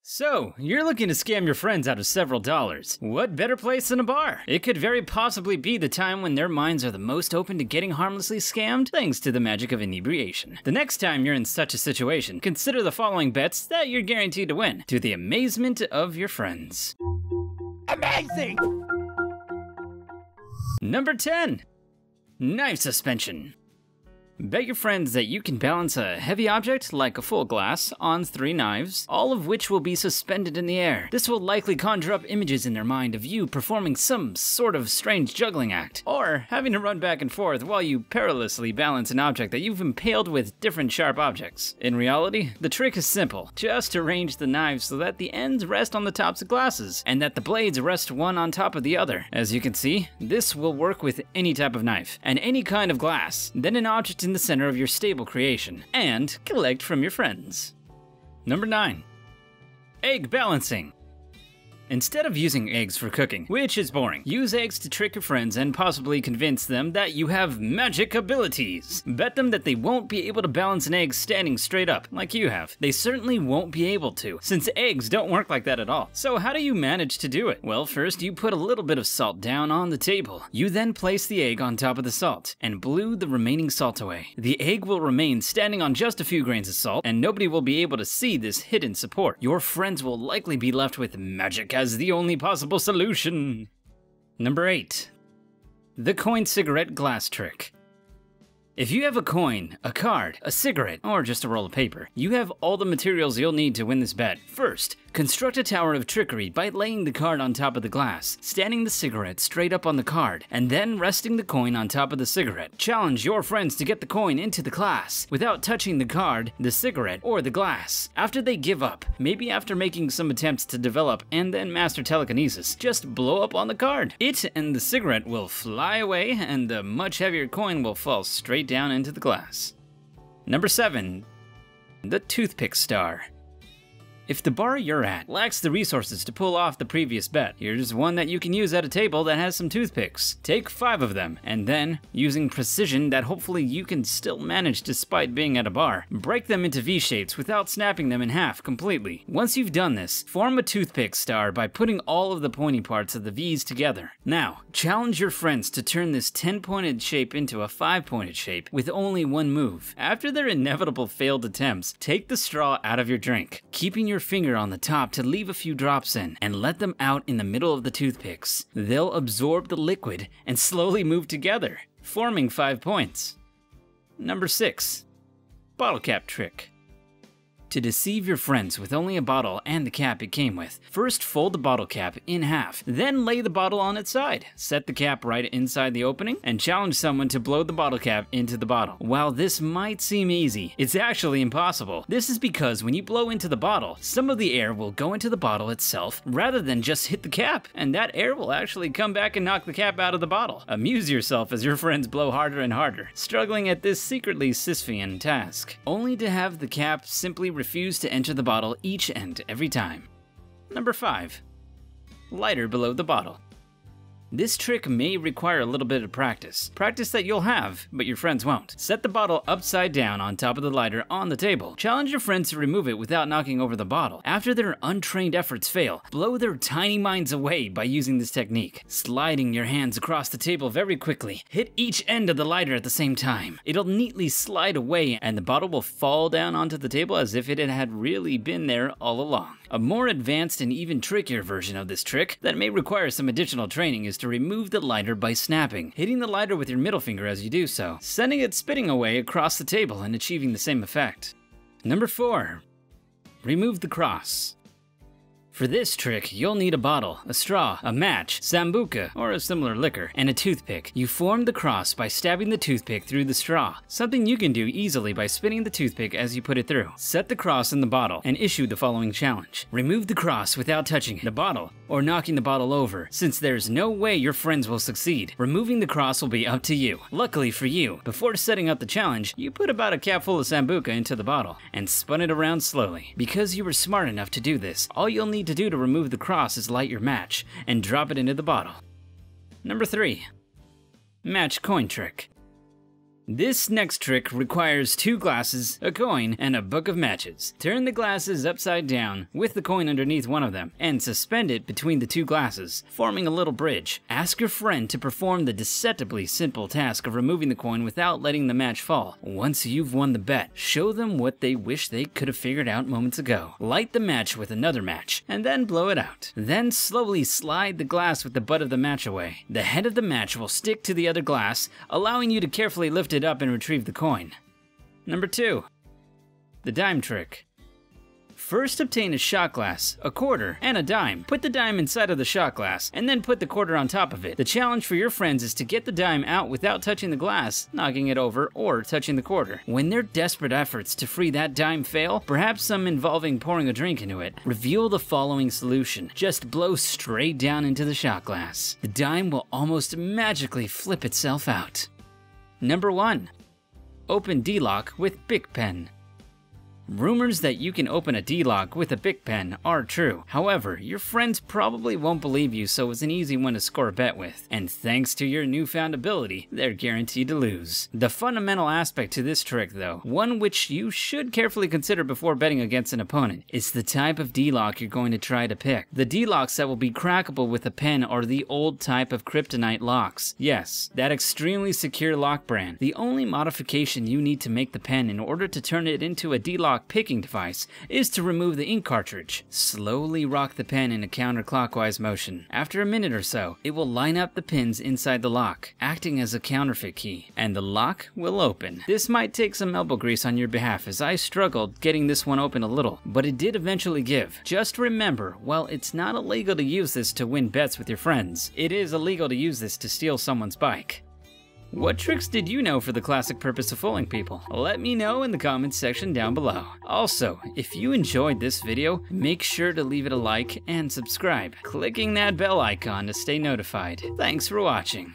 So, you're looking to scam your friends out of several dollars. What better place than a bar? It could very possibly be the time when their minds are the most open to getting harmlessly scammed, thanks to the magic of inebriation. The next time you're in such a situation, consider the following bets that you're guaranteed to win, to the amazement of your friends. Amazing! Number 10. Knife suspension. Bet your friends that you can balance a heavy object, like a full glass, on 3 knives, all of which will be suspended in the air. This will likely conjure up images in their mind of you performing some sort of strange juggling act, or having to run back and forth while you perilously balance an object that you've impaled with different sharp objects. In reality, the trick is simple. Just arrange the knives so that the ends rest on the tops of glasses, and that the blades rest one on top of the other. As you can see, this will work with any type of knife, and any kind of glass. Then an object in the center of your stable creation, and collect from your friends. Number 9. Egg balancing. Instead of using eggs for cooking, which is boring, use eggs to trick your friends and possibly convince them that you have magic abilities. Bet them that they won't be able to balance an egg standing straight up, like you have. They certainly won't be able to, since eggs don't work like that at all. So how do you manage to do it? Well, first you put a little bit of salt down on the table. You then place the egg on top of the salt, and blew the remaining salt away. The egg will remain standing on just a few grains of salt, and nobody will be able to see this hidden support. Your friends will likely be left with magic as the only possible solution. Number 8. The coin cigarette glass trick. If you have a coin, a card, a cigarette, or just a roll of paper, you have all the materials you'll need to win this bet. First, construct a tower of trickery by laying the card on top of the glass, standing the cigarette straight up on the card, and then resting the coin on top of the cigarette. Challenge your friends to get the coin into the glass without touching the card, the cigarette, or the glass. After they give up, maybe after making some attempts to develop and then master telekinesis, just blow up on the card. It and the cigarette will fly away, and the much heavier coin will fall straight down into the glass. Number 7. The toothpick star. If the bar you're at lacks the resources to pull off the previous bet, here's one that you can use at a table that has some toothpicks. Take 5 of them, and then, using precision that hopefully you can still manage despite being at a bar, break them into V-shapes without snapping them in half completely. Once you've done this, form a toothpick star by putting all of the pointy parts of the V's together. Now, challenge your friends to turn this 10-pointed shape into a 5-pointed shape with only one move. After their inevitable failed attempts, take the straw out of your drink, keeping your finger on the top to leave a few drops in, and let them out in the middle of the toothpicks. They'll absorb the liquid and slowly move together, forming 5 points. Number 6. Bottle cap trick. To deceive your friends with only a bottle and the cap it came with, first fold the bottle cap in half, then lay the bottle on its side. Set the cap right inside the opening, and challenge someone to blow the bottle cap into the bottle. While this might seem easy, it's actually impossible. This is because when you blow into the bottle, some of the air will go into the bottle itself rather than just hit the cap, and that air will actually come back and knock the cap out of the bottle. Amuse yourself as your friends blow harder and harder, struggling at this secretly Sisyphean task, only to have the cap simply refuse to enter the bottle each and every time. Number 5. Lighter below the bottle. This trick may require a little bit of practice that you'll have, but your friends won't. Set the bottle upside down on top of the lighter on the table. Challenge your friends to remove it without knocking over the bottle. After their untrained efforts fail, blow their tiny minds away by using this technique. Sliding your hands across the table very quickly, hit each end of the lighter at the same time. It'll neatly slide away, and the bottle will fall down onto the table as if it had really been there all along. A more advanced and even trickier version of this trick that may require some additional training is to remove the lighter by snapping, hitting the lighter with your middle finger as you do so, sending it spitting away across the table and achieving the same effect. Number 4. Remove the cross. For this trick, you'll need a bottle, a straw, a match, sambuca, or a similar liquor, and a toothpick. You form the cross by stabbing the toothpick through the straw, something you can do easily by spinning the toothpick as you put it through. Set the cross in the bottle and issue the following challenge. Remove the cross without touching the bottle or knocking the bottle over, since there's no way your friends will succeed. Removing the cross will be up to you. Luckily for you, before setting up the challenge, you put about a cap full of sambuca into the bottle and spun it around slowly. Because you were smart enough to do this, all you'll need to do to remove the cross is light your match and drop it into the bottle. Number 3. Match coin trick. This next trick requires 2 glasses, a coin, and a book of matches. Turn the glasses upside down, with the coin underneath one of them, and suspend it between the 2 glasses, forming a little bridge. Ask your friend to perform the deceptively simple task of removing the coin without letting the match fall. Once you've won the bet, show them what they wish they could have figured out moments ago. Light the match with another match, and then blow it out. Then slowly slide the glass with the butt of the match away. The head of the match will stick to the other glass, allowing you to carefully lift it up and retrieve the coin. Number 2. The dime trick. First obtain a shot glass, a quarter, and a dime. Put the dime inside of the shot glass, and then put the quarter on top of it. The challenge for your friends is to get the dime out without touching the glass, knocking it over, or touching the quarter. When their desperate efforts to free that dime fail, perhaps some involving pouring a drink into it, reveal the following solution. Just blow straight down into the shot glass. The dime will almost magically flip itself out. Number 1. Open D-lock with Bic Pen. Rumors that you can open a D-lock with a Bic Pen are true. However, your friends probably won't believe you, so it's an easy one to score a bet with. And thanks to your newfound ability, they're guaranteed to lose. The fundamental aspect to this trick though, one which you should carefully consider before betting against an opponent, is the type of D-lock you're going to try to pick. The D-locks that will be crackable with a pen are the old type of kryptonite locks. Yes, that extremely secure lock brand. The only modification you need to make the pen in order to turn it into a D-lock picking device is to remove the ink cartridge. Slowly rock the pen in a counterclockwise motion. After a minute or so, it will line up the pins inside the lock, acting as a counterfeit key, and the lock will open. This might take some elbow grease on your behalf, as I struggled getting this one open a little, but it did eventually give. Just remember, while it's not illegal to use this to win bets with your friends, it is illegal to use this to steal someone's bike. What tricks did you know for the classic purpose of fooling people? Let me know in the comments section down below. Also, if you enjoyed this video, make sure to leave it a like and subscribe, clicking that bell icon to stay notified. Thanks for watching.